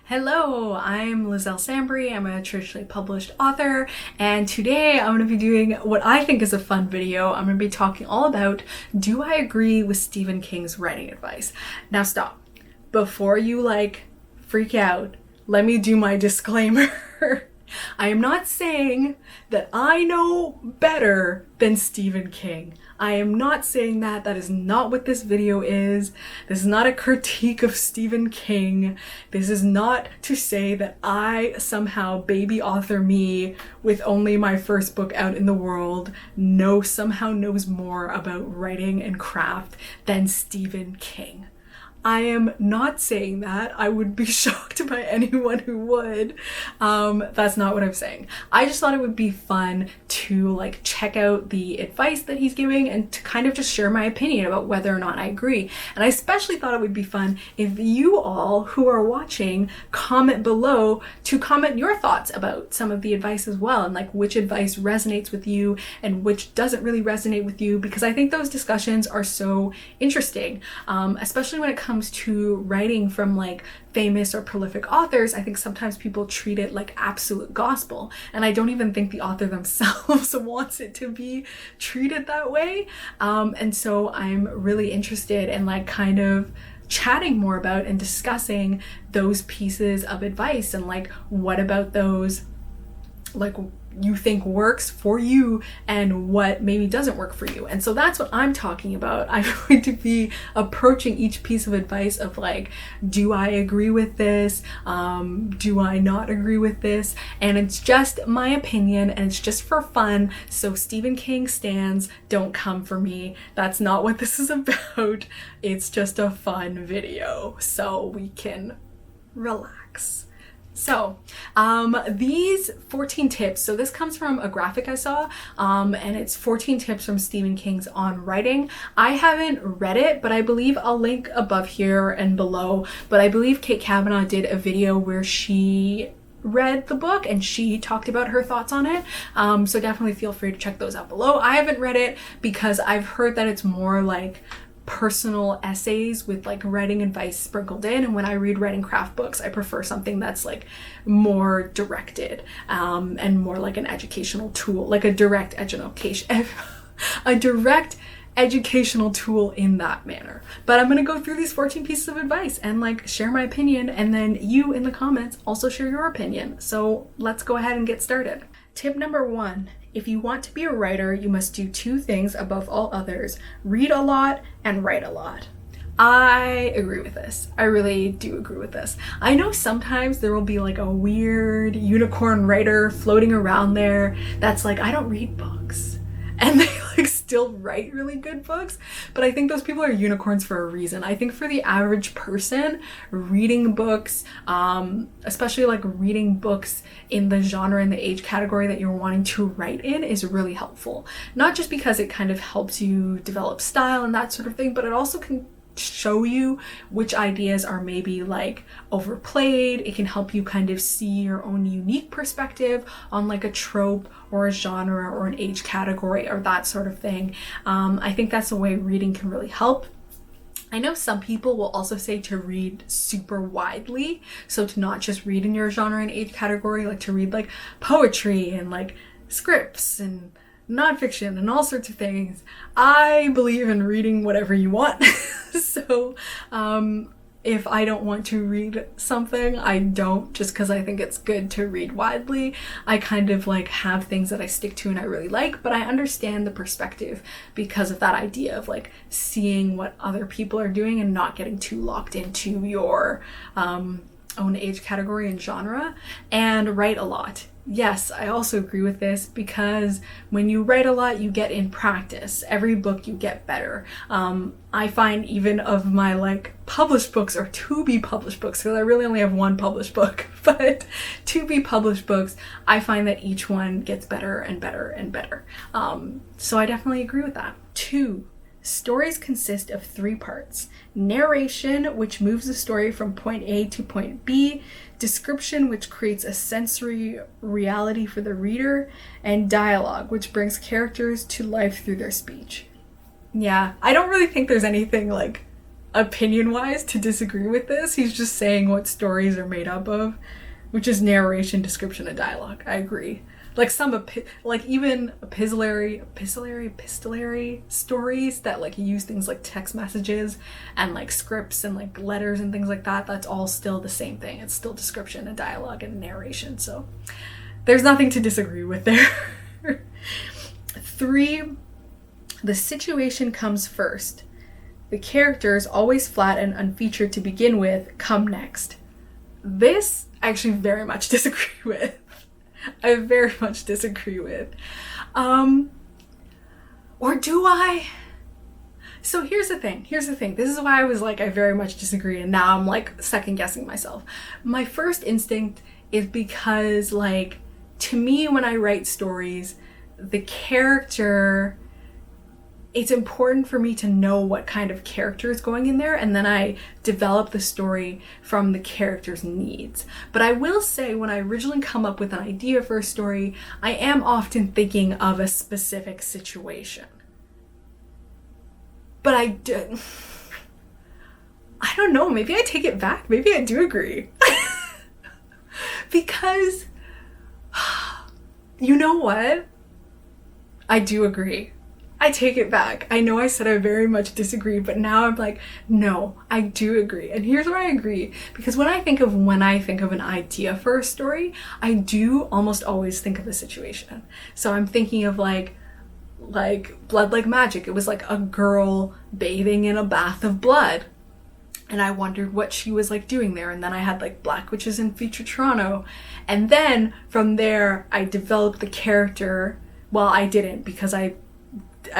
Hello, I'm Liselle Sambury. I'm a traditionally published author, and today I'm going to be doing what I think is a fun video. I'm going to be talking all about, do I agree with Stephen King's writing advice? Now stop. Before you freak out, let me do my disclaimer. I am not saying that I know better than Stephen King. I am not saying that. That is not what this video is. This is not a critique of Stephen King. This is not to say that I somehow, baby author me, with only my first book out in the world, somehow knows more about writing and craft than Stephen King. I am not saying that. I would be shocked by anyone who would. That's not what I'm saying. I just thought it would be fun to check out the advice that he's giving and to kind of just share my opinion about whether or not I agree. And I especially thought it would be fun if you all who are watching comment below to comment your thoughts about some of the advice as well, and which advice resonates with you and which doesn't really resonate with you, because I think those discussions are so interesting, especially when it comes to writing from famous or prolific authors. I think sometimes people treat it like absolute gospel, and I don't even think the author themselves wants it to be treated that way. And so I'm really interested in kind of chatting more about and discussing those pieces of advice, and what about those you think works for you and what maybe doesn't work for you. And so that's what I'm talking about. I'm going to be approaching each piece of advice of do I agree with this? Do I not agree with this? And it's just my opinion and it's just for fun. So Stephen King stans, don't come for me. That's not what this is about. It's just a fun video so we can relax. So, these 14 tips, so this comes from a graphic I saw, and it's 14 tips from Stephen King's On Writing. I haven't read it, but I believe I'll link above here and below, but I believe Kate Kavanaugh did a video where she read the book and she talked about her thoughts on it. So definitely feel free to check those out below. I haven't read it because I've heard that it's more personal essays with writing advice sprinkled in, and when I read writing craft books I prefer something that's more directed, and more an educational tool, a direct education a direct educational tool in that manner. But I'm gonna go through these 14 pieces of advice and share my opinion, and then you in the comments also share your opinion. So let's go ahead and get started. Tip number 1. If you want to be a writer, you must do 2 things above all others: read a lot and write a lot. I agree with this. I really do agree with this. I know sometimes there will be a weird unicorn writer floating around there that's I don't read books, and they still write really good books, but I think those people are unicorns for a reason. I think for the average person, reading books, especially reading books in the genre and the age category that you're wanting to write in, is really helpful. Not just because it kind of helps you develop style and that sort of thing, but it also can show you which ideas are maybe overplayed. It can help you kind of see your own unique perspective on a trope or a genre or an age category or that sort of thing. I think that's the way reading can really help. I know some people will also say to read super widely, so to not just read in your genre and age category, to read poetry and scripts and nonfiction and all sorts of things. I believe in reading whatever you want. So if I don't want to read something, I don't, just because I think it's good to read widely. I kind of have things that I stick to and I really like, but I understand the perspective because of that idea of seeing what other people are doing and not getting too locked into your own age category and genre. And write a lot. Yes, I also agree with this, because when you write a lot, you get in practice. Every book you get better. I find even of my published books or to be published books, because I really only have one published book, but to be published books, I find that each one gets better and better and better. So I definitely agree with that. 2. Stories consist of 3 parts: narration, which moves the story from point A to point B, description, which creates a sensory reality for the reader, and dialogue, which brings characters to life through their speech. Yeah, I don't really think there's anything opinion-wise to disagree with this. He's just saying what stories are made up of, which is narration, description, and dialogue. I agree. Like some like even epistolary stories that like use things like text messages and like scripts and like letters and things like that, that's all still the same thing. It's still description and dialogue and narration. So there's nothing to disagree with there. 3, the situation comes first. The characters, always flat and unfeatured to begin with, come next. This I actually very much disagree with. I very much disagree with. Or do I? So here's the thing. This is why I was like, I very much disagree, and now I'm like second guessing myself. My first instinct is because, like, to me, when I write stories, the character, it's important for me to know what kind of character is going in there, and then I develop the story from the character's needs. But I will say, when I originally come up with an idea for a story, I am often thinking of a specific situation. But I don't know, maybe I take it back. Maybe I do agree. Because, you know what? I do agree. I take it back. I know I said I very much disagree, but now I'm like, no, I do agree. And here's where I agree. Because when I think of an idea for a story, I do almost always think of a situation. So I'm thinking of like Blood Like Magic. It was like a girl bathing in a bath of blood. And I wondered what she was like doing there. And then I had like Black Witches in Future Toronto. And then from there, I developed the character. Well, I didn't, because I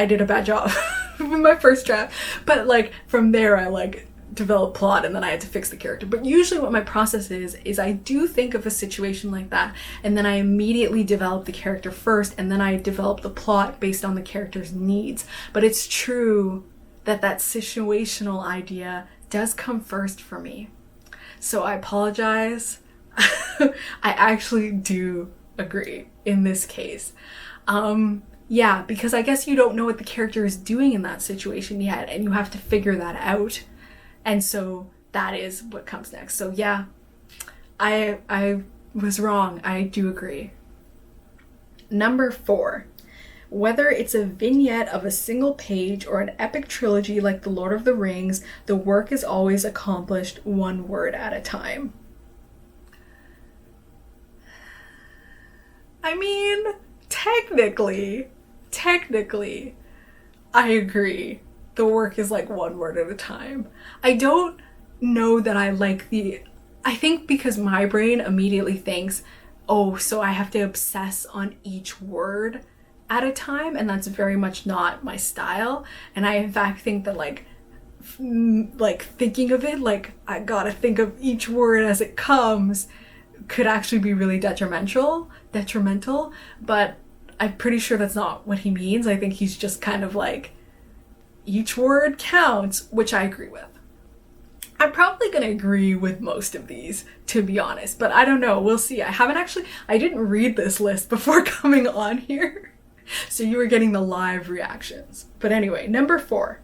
did a bad job in my first draft, but like from there I like developed plot, and then I had to fix the character. But usually what my process is I do think of a situation like that, and then I immediately develop the character first, and then I develop the plot based on the character's needs. But it's true that situational idea does come first for me. So I apologize. I actually do agree in this case. Yeah, because I guess you don't know what the character is doing in that situation yet, and you have to figure that out. And so that is what comes next. So yeah, I was wrong. I do agree. Number 4, whether it's a vignette of a single page or an epic trilogy like The Lord of the Rings, the work is always accomplished one word at a time. I mean, technically, I agree. The work is like one word at a time. I don't know that I like I think because my brain immediately thinks, oh, so I have to obsess on each word at a time, and that's very much not my style. And I in fact think that like thinking of it, like I gotta think of each word as it comes, could actually be really detrimental, but I'm pretty sure that's not what he means. I think he's just kind of like, each word counts, which I agree with. I'm probably going to agree with most of these, to be honest, but I don't know. We'll see. I didn't read this list before coming on here, so you were getting the live reactions. But anyway, number 4.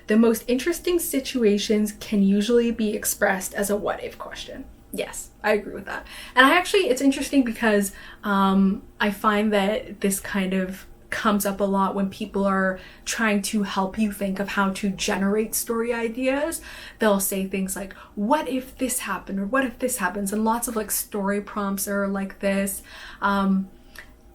The most interesting situations can usually be expressed as a what if question. Yes, I agree with that. And it's interesting because I find that this kind of comes up a lot when people are trying to help you think of how to generate story ideas. They'll say things like, what if this happened, or what if this happens? And lots of like story prompts are like this. And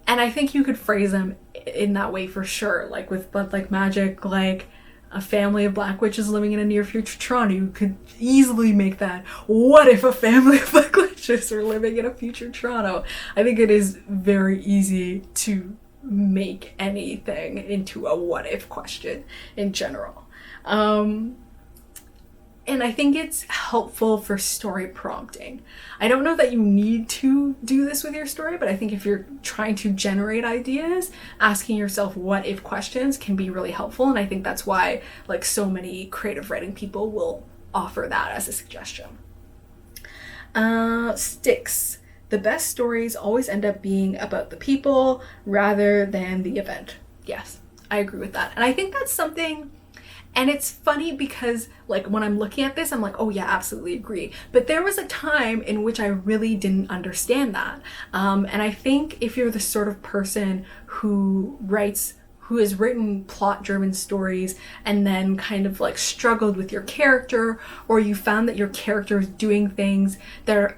I think you could phrase them in that way for sure. Like with Blood Like Magic, like a family of Black Witches living in a near future Toronto, you could easily make that, what if a family of Black Witches were living in a future Toronto? I think it is very easy to make anything into a what if question in general. And I think it's helpful for story prompting. I don't know that you need to do this with your story, but I think if you're trying to generate ideas, asking yourself what if questions can be really helpful. And I think that's why like so many creative writing people will offer that as a suggestion. Sticks. The best stories always end up being about the people rather than the event. Yes, I agree with that. And I think that's something And it's funny because like when I'm looking at this, I'm like, oh yeah, absolutely agree. But there was a time in which I really didn't understand that. And I think if you're the sort of person who has written plot-driven stories and then kind of like struggled with your character, or you found that your character is doing things they're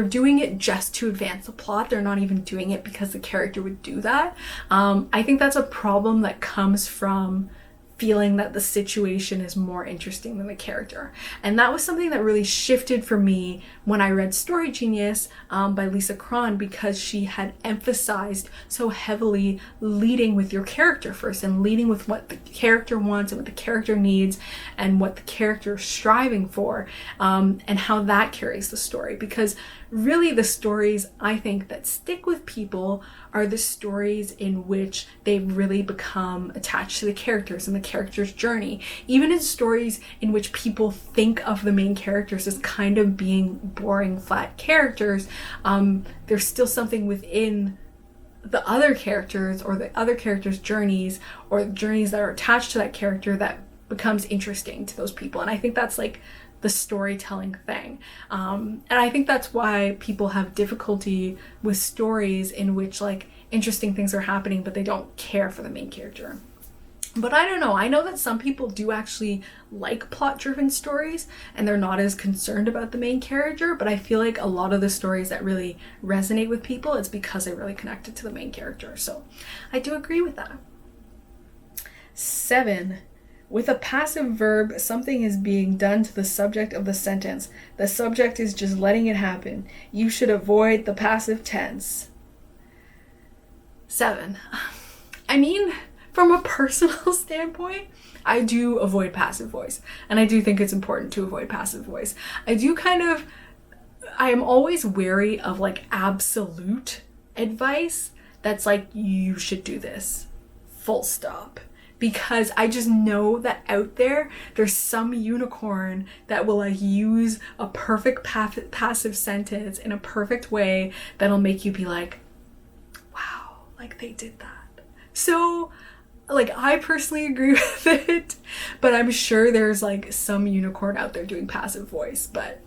doing it just to advance the plot. They're not even doing it because the character would do that. I think that's a problem that comes from feeling that the situation is more interesting than the character. And that was something that really shifted for me when I read Story Genius by Lisa Cron, because she had emphasized so heavily leading with your character first and leading with what the character wants and what the character needs and what the character is striving for, and how that carries the story. Because really the stories I think that stick with people are the stories in which they really become attached to the characters and the character's journey. Even in stories in which people think of the main characters as kind of being boring, flat characters, there's still something within the other characters or the other characters' journeys or journeys that are attached to that character that becomes interesting to those people. And I think that's like the storytelling thing. And I think that's why people have difficulty with stories in which like interesting things are happening, but they don't care for the main character. But I don't know. I know that some people do actually like plot-driven stories and they're not as concerned about the main character, but I feel like a lot of the stories that really resonate with people, it's because they really connected to the main character. So I do agree with that. 7. With a passive verb, something is being done to the subject of the sentence. The subject is just letting it happen. You should avoid the passive tense. 7. I mean, from a personal standpoint, I do avoid passive voice. And I do think it's important to avoid passive voice. I am always wary of like absolute advice that's like, you should do this, full stop. Because I just know that out there's some unicorn that will like use a perfect passive sentence in a perfect way that'll make you be like, wow, like they did that. So like I personally agree with it, but I'm sure there's like some unicorn out there doing passive voice. But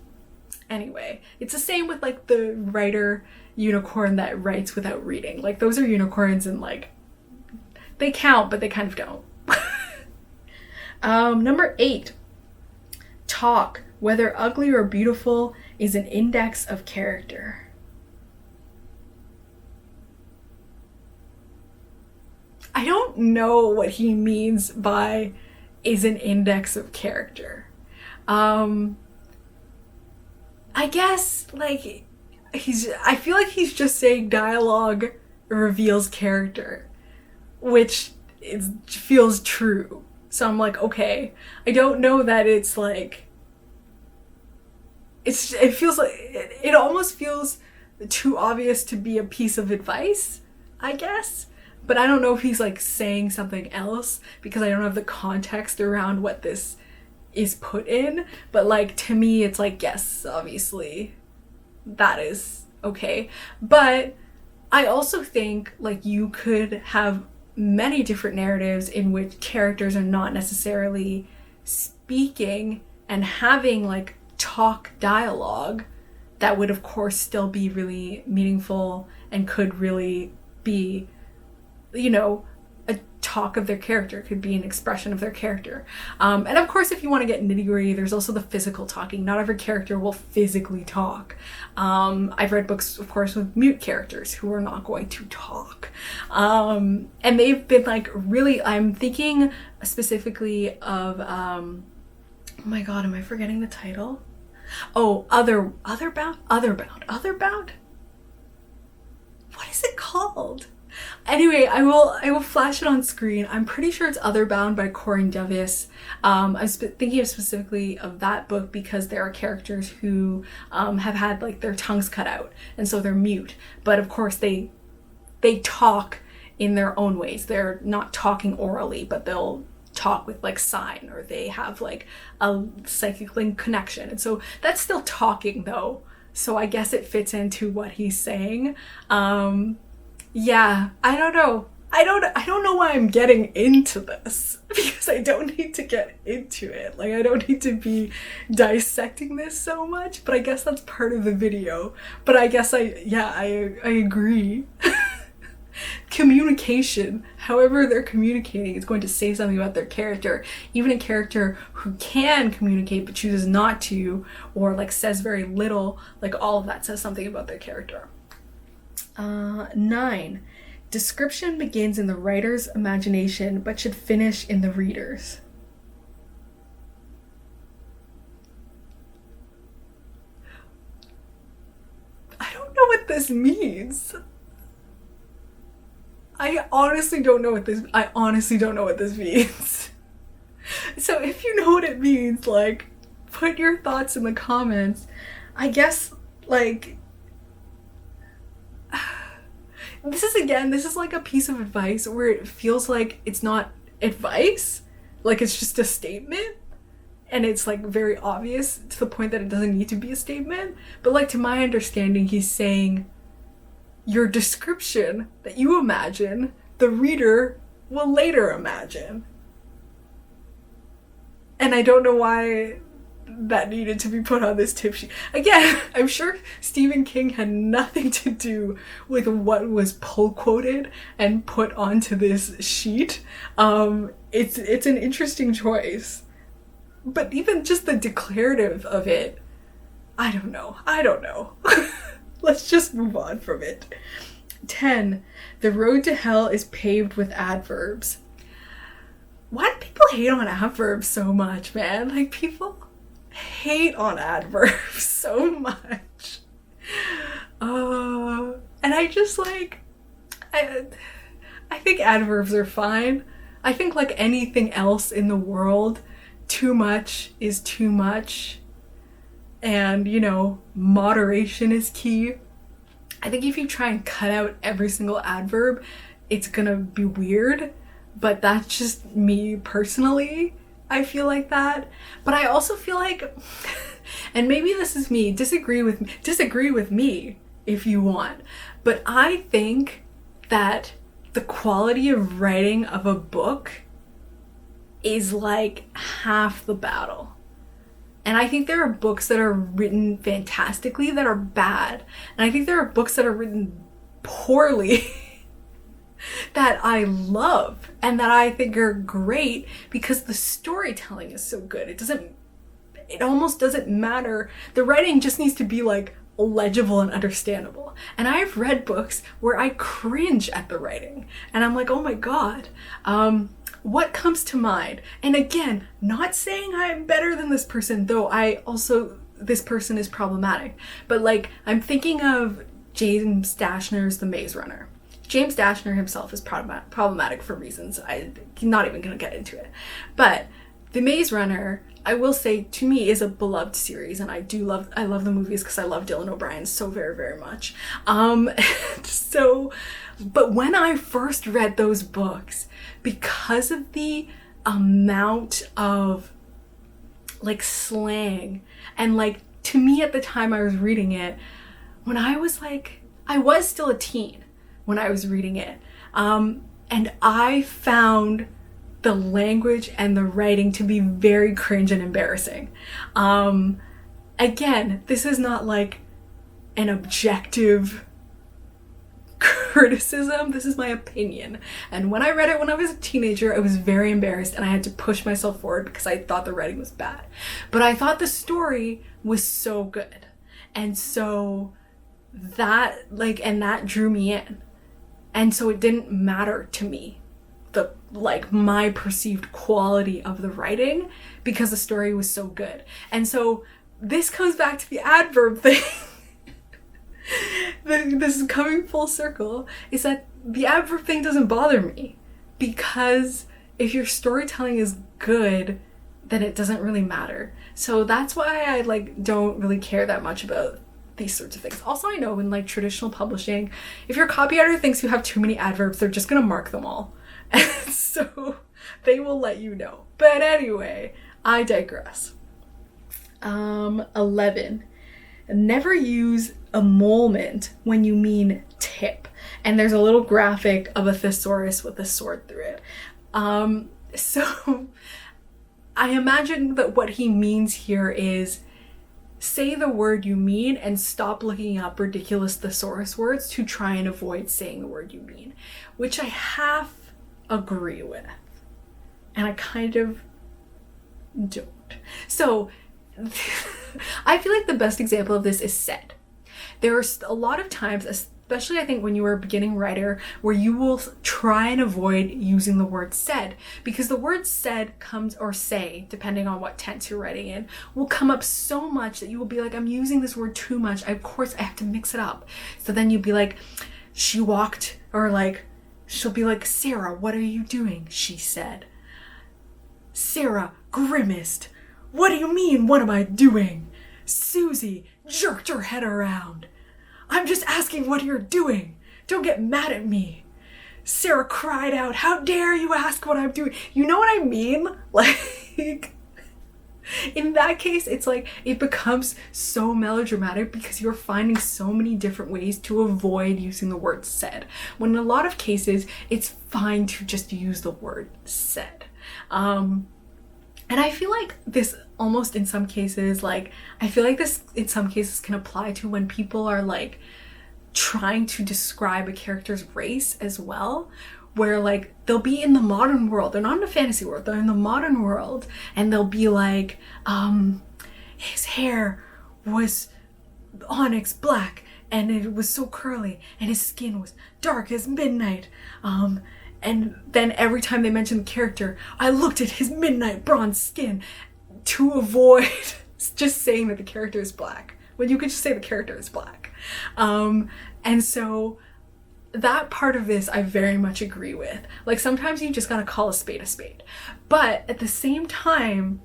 anyway, it's the same with like the writer unicorn that writes without reading. Like those are unicorns and like they count, but they kind of don't. Number 8. Talk, whether ugly or beautiful, is an index of character. I don't know what he means by is an index of character. I guess like I feel like he's just saying dialogue reveals character, which feels true. So I'm like, okay. I don't know that it's like it feels like it almost feels too obvious to be a piece of advice, I guess. But I don't know if he's like saying something else because I don't have the context around what this is put in. But like to me it's like, yes, obviously that is okay. But I also think like you could have many different narratives in which characters are not necessarily speaking and having like talk dialogue that would of course still be really meaningful and could really be, you know, a talk of their character, could be an expression of their character. And of course, if you want to get nitty-gritty, there's also the physical talking. Not every character will physically talk. I've read books, of course, with mute characters who are not going to talk. And they've been like really, I'm thinking specifically of, oh my god, am I forgetting the title? Oh, Otherbound? What is it called? Anyway, I will flash it on screen. I'm pretty sure it's Otherbound by Corinne Davis. I was thinking specifically of that book because there are characters who have had like their tongues cut out and so they're mute. But of course they talk in their own ways. They're not talking orally, but they'll talk with like sign, or they have like a psychic link connection. And so that's still talking though. So I guess it fits into what he's saying. Yeah, I don't know. I don't know why I'm getting into this, because I don't need to get into it. Like, I don't need to be dissecting this so much, but I guess that's part of the video. But I guess I agree. Communication, however they're communicating, is going to say something about their character. Even a character who can communicate but chooses not to, or like says very little, like all of that says something about their character. 9. Description begins in the writer's imagination but should finish in the reader's. I don't know what this means. I honestly don't know what this means. So if you know what it means, like, put your thoughts in the comments. I guess, like, this is like a piece of advice where it feels like it's not advice, like it's just a statement, and it's like very obvious to the point that it doesn't need to be a statement. But like, to my understanding, he's saying your description that you imagine, the reader will later imagine. And I don't know why that needed to be put on this tip sheet. Again, I'm sure Stephen King had nothing to do with what was pull quoted and put onto this sheet. It's an interesting choice. But even just the declarative of it, I don't know. Let's just move on from it. 10. The road to hell is paved with adverbs. Why do people hate on adverbs so much, man? Like, people hate on adverbs so much. And I just like, I think adverbs are fine. I think like anything else in the world, too much is too much. And, you know, moderation is key. I think if you try and cut out every single adverb, it's gonna be weird. But that's just me personally. I feel like that. But I also feel like, and maybe this is me, disagree with me if you want. But I think that the quality of writing of a book is like half the battle. And I think there are books that are written fantastically that are bad. And I think there are books that are written poorly that I love and that I think are great because the storytelling is so good. It almost doesn't matter. The writing just needs to be like legible and understandable. And I've read books where I cringe at the writing and I'm like, oh my God. What comes to mind? And again, not saying I'm better than this person, though this person is problematic. But like, I'm thinking of James Dashner's The Maze Runner. James Dashner himself is problematic for reasons I'm not even going to get into it. But The Maze Runner, I will say, to me, is a beloved series, and I love the movies because I love Dylan O'Brien so very, very much. But when I first read those books, because of the amount of like slang and like, to me at the time I was reading it, when I was still a teen when I was reading it, and I found the language and the writing to be very cringe and embarrassing. Again, this is not like an objective criticism, this is my opinion. And when I read it when I was a teenager, I was very embarrassed and I had to push myself forward because I thought the writing was bad. But I thought the story was so good. And so that drew me in. And so it didn't matter to me, my perceived quality of the writing, because the story was so good. And so this comes back to the adverb thing. This is coming full circle, is that the adverb thing doesn't bother me, because if your storytelling is good, then it doesn't really matter. So that's why I don't really care that much about these sorts of things. Also, I know in traditional publishing, if your copy editor thinks you have too many adverbs, they're just gonna mark them all. And so they will let you know. But anyway, I digress. 11. Never use emolument when you mean tip. And there's a little graphic of a thesaurus with a sword through it. So I imagine that what he means here is say the word you mean and stop looking up ridiculous thesaurus words to try and avoid saying the word you mean, which I half agree with. And I kind of don't. So I feel like the best example of this is said. There are a lot of times, especially I think when you are a beginning writer, where you will try and avoid using the word said, because the word said comes, or say, depending on what tense you're writing in, will come up so much that you will be like, I'm using this word too much. Of course I have to mix it up. So then you'll be like, she walked, or like, she'll be like, Sarah, what are you doing? She said. Sarah grimaced. What do you mean, what am I doing? Susie jerked her head around. I'm just asking what you're doing. Don't get mad at me. Sarah cried out, how dare you ask what I'm doing? You know what I mean? Like, in that case, it's like, it becomes so melodramatic because you're finding so many different ways to avoid using the word said. When in a lot of cases, it's fine to just use the word said. And I feel like this almost in some cases, like, I feel like this in some cases can apply to when people are like trying to describe a character's race as well, where like they'll be in the modern world, they're not in a fantasy world, they're in the modern world, and they'll be like, his hair was onyx black and it was so curly and his skin was dark as midnight. And then every time they mention the character, I looked at his midnight bronze skin, to avoid just saying that the character is black, when you could just say the character is black. And so that part of this I very much agree with. Like, sometimes you just gotta call a spade a spade. But at the same time,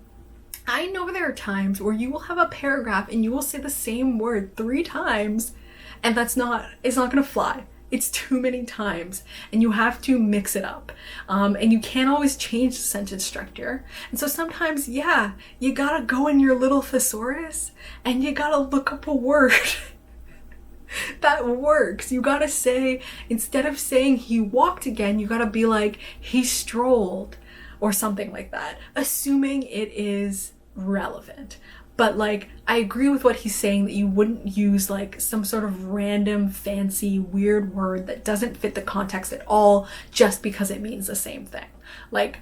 I know there are times where you will have a paragraph and you will say the same word 3 times, and it's not gonna fly. It's too many times, and you have to mix it up. And you can't always change the sentence structure. And so sometimes, yeah, you gotta go in your little thesaurus and you gotta look up a word that works. You gotta say, instead of saying he walked again, you gotta be like, he strolled, or something like that, assuming it is relevant. But like, I agree with what he's saying, that you wouldn't use like some sort of random, fancy, weird word that doesn't fit the context at all just because it means the same thing. Like,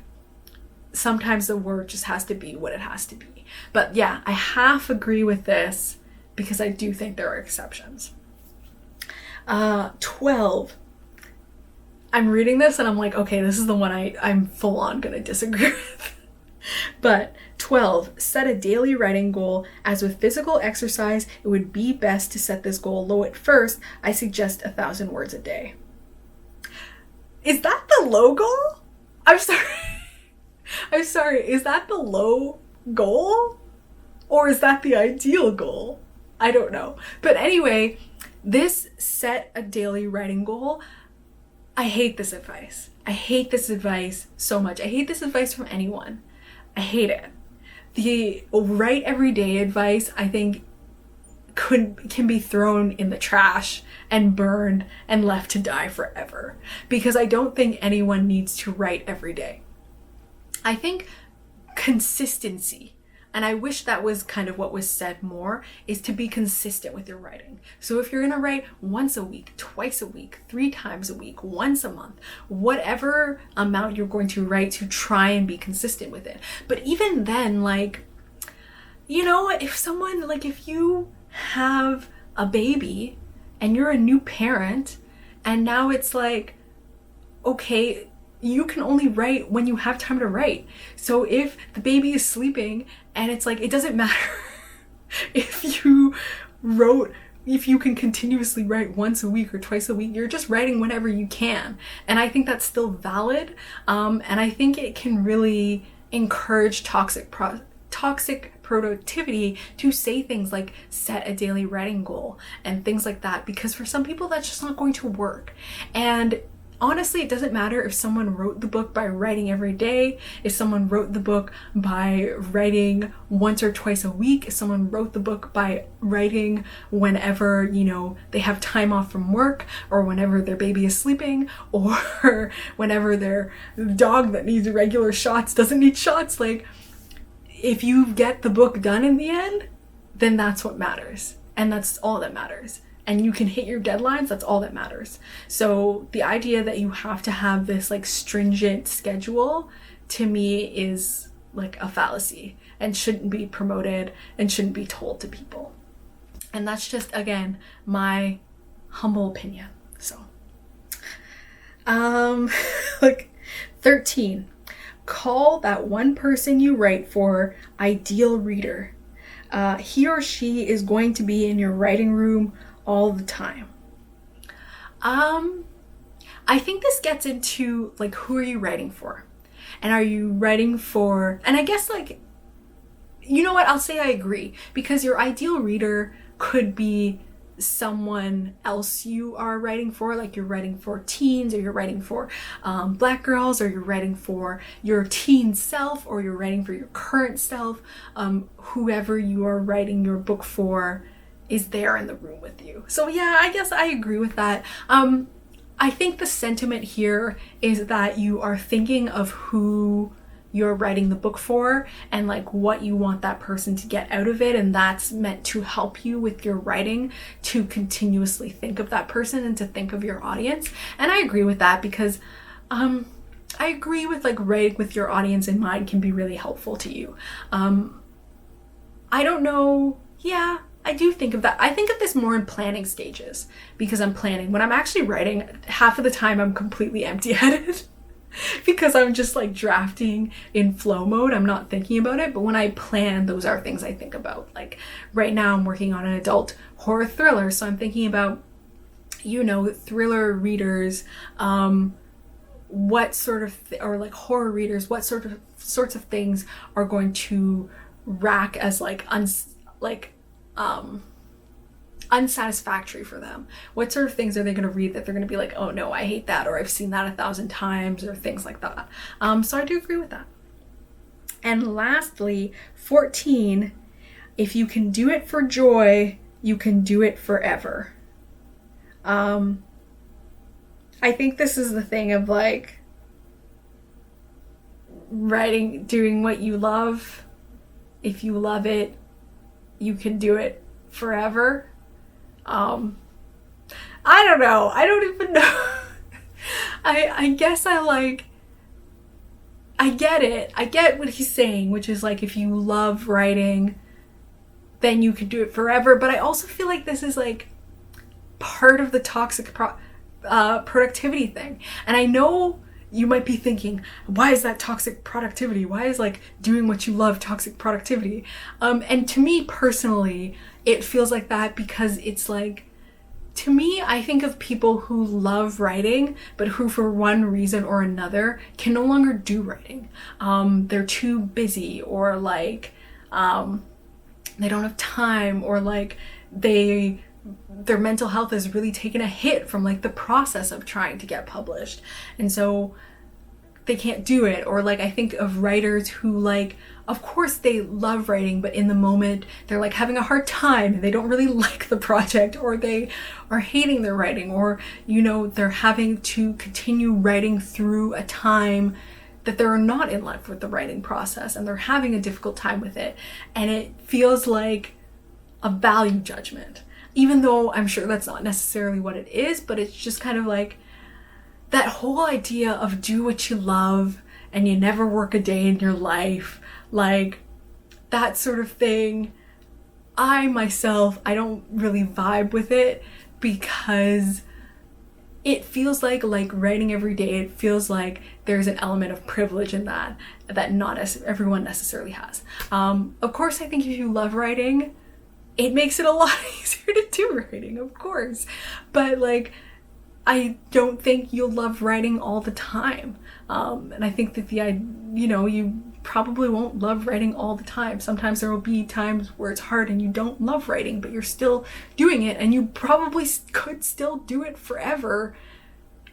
sometimes the word just has to be what it has to be. But yeah, I half agree with this because I do think there are exceptions. 12. I'm reading this and I'm like, okay, this is the one I'm full on gonna disagree with. But 12, set a daily writing goal. As with physical exercise, it would be best to set this goal low at first. I suggest 1,000 words a day. Is that the low goal? I'm sorry. I'm sorry. Is that the low goal? Or is that the ideal goal? I don't know. But anyway, this set a daily writing goal. I hate this advice. I hate this advice so much. I hate this advice from anyone. I hate it. The write every day advice, I think, can be thrown in the trash and burned and left to die forever, because I don't think anyone needs to write every day. I think consistency, and I wish that was kind of what was said more, is to be consistent with your writing. So if you're gonna write once a week, twice a week, 3 times a week, once a month, whatever amount you're going to write, to try and be consistent with it. But even then, like, you know, if you have a baby and you're a new parent and now it's like, okay, you can only write when you have time to write. So if the baby is sleeping and it's like, it doesn't matter if you can continuously write once a week or twice a week, you're just writing whenever you can. And I think that's still valid. And I think it can really encourage toxic productivity to say things like set a daily writing goal and things like that, because for some people that's just not going to work. And honestly, it doesn't matter if someone wrote the book by writing every day, if someone wrote the book by writing once or twice a week, if someone wrote the book by writing whenever, you know, they have time off from work, or whenever their baby is sleeping, or whenever their dog that needs regular shots doesn't need shots. Like, if you get the book done in the end, then that's what matters. And that's all that matters. And you can hit your deadlines, that's all that matters. So the idea that you have to have this like stringent schedule, to me, is like a fallacy and shouldn't be promoted and shouldn't be told to people. And that's just, again, my humble opinion. So, like 13, call that one person you write for ideal reader. He or she is going to be in your writing room all the time. I think this gets into like, who are you writing for? And are you writing for, and I guess like, you know what, I'll say I agree, because your ideal reader could be someone else you are writing for, like you're writing for teens, or you're writing for Black girls, or you're writing for your teen self, or you're writing for your current self. Whoever you are writing your book for is there in the room with you. So yeah, I guess I agree with that. I think the sentiment here is that you are thinking of who you're writing the book for and like what you want that person to get out of it, and that's meant to help you with your writing to continuously think of that person and to think of your audience. And I agree with that, because I agree with like writing with your audience in mind can be really helpful to you. I don't know, yeah, I do think of that. I think of this more in planning stages, because I'm planning. When I'm actually writing, half of the time I'm completely empty-headed because I'm just like drafting in flow mode. I'm not thinking about it. But when I plan, those are things I think about. Like right now I'm working on an adult horror thriller. So I'm thinking about, you know, thriller readers, what sort of, or like horror readers, what sorts of things are going to rack as like unsatisfactory for them. What sort of things are they going to read that they're going to be like, oh no, I hate that, or I've seen that 1,000 times, or things like that. So I do agree with that. And lastly, 14, if you can do it for joy, you can do it forever. I think this is the thing of like writing, doing what you love. If you love it, you can do it forever. I don't know. I don't even know. I guess I get it. I get what he's saying, which is like, if you love writing, then you can do it forever. But I also feel like this is like part of the toxic productivity thing. And I know you might be thinking, why is that toxic productivity? Why is like doing what you love toxic productivity? And to me personally, it feels like that because it's like, to me, I think of people who love writing, but who for one reason or another can no longer do writing. They're too busy, or like they don't have time, or like their mental health has really taken a hit from like the process of trying to get published, and so they can't do it. Or like I think of writers who like, of course they love writing, but in the moment they're like having a hard time and they don't really like the project, or they are hating their writing, or you know, they're having to continue writing through a time that they're not in love with the writing process and they're having a difficult time with it, and it feels like a value judgment, even though I'm sure that's not necessarily what it is. But it's just kind of like that whole idea of do what you love and you never work a day in your life, like that sort of thing. I don't really vibe with it, because it feels like writing every day, it feels like there's an element of privilege in that not everyone necessarily has. Of course, I think if you love writing, it makes it a lot easier to do writing, of course. But like, I don't think you'll love writing all the time. And I think that you probably won't love writing all the time. Sometimes there will be times where it's hard and you don't love writing, but you're still doing it, and you probably could still do it forever,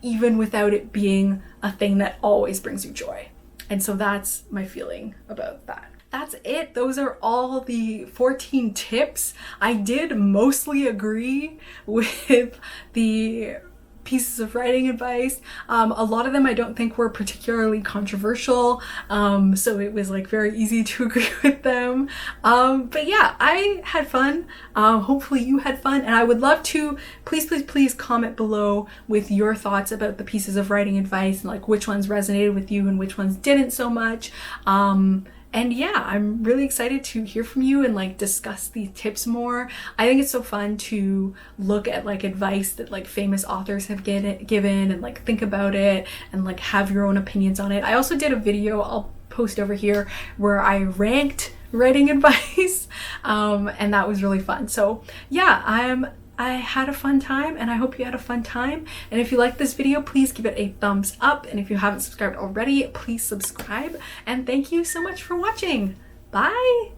even without it being a thing that always brings you joy. And so that's my feeling about that. That's it. Those are all the 14 tips. I did mostly agree with the pieces of writing advice. A lot of them I don't think were particularly controversial, so it was like very easy to agree with them. But yeah, I had fun. Hopefully you had fun, and I would love to please comment below with your thoughts about the pieces of writing advice and like which ones resonated with you and which ones didn't so much. And yeah, I'm really excited to hear from you and like discuss these tips more. I think it's so fun to look at like advice that like famous authors have given and like think about it and like have your own opinions on it. I also did a video I'll post over here where I ranked writing advice, and that was really fun. So yeah, I had a fun time, and I hope you had a fun time. And if you like this video, please give it a thumbs up. And if you haven't subscribed already, please subscribe. And thank you so much for watching. Bye!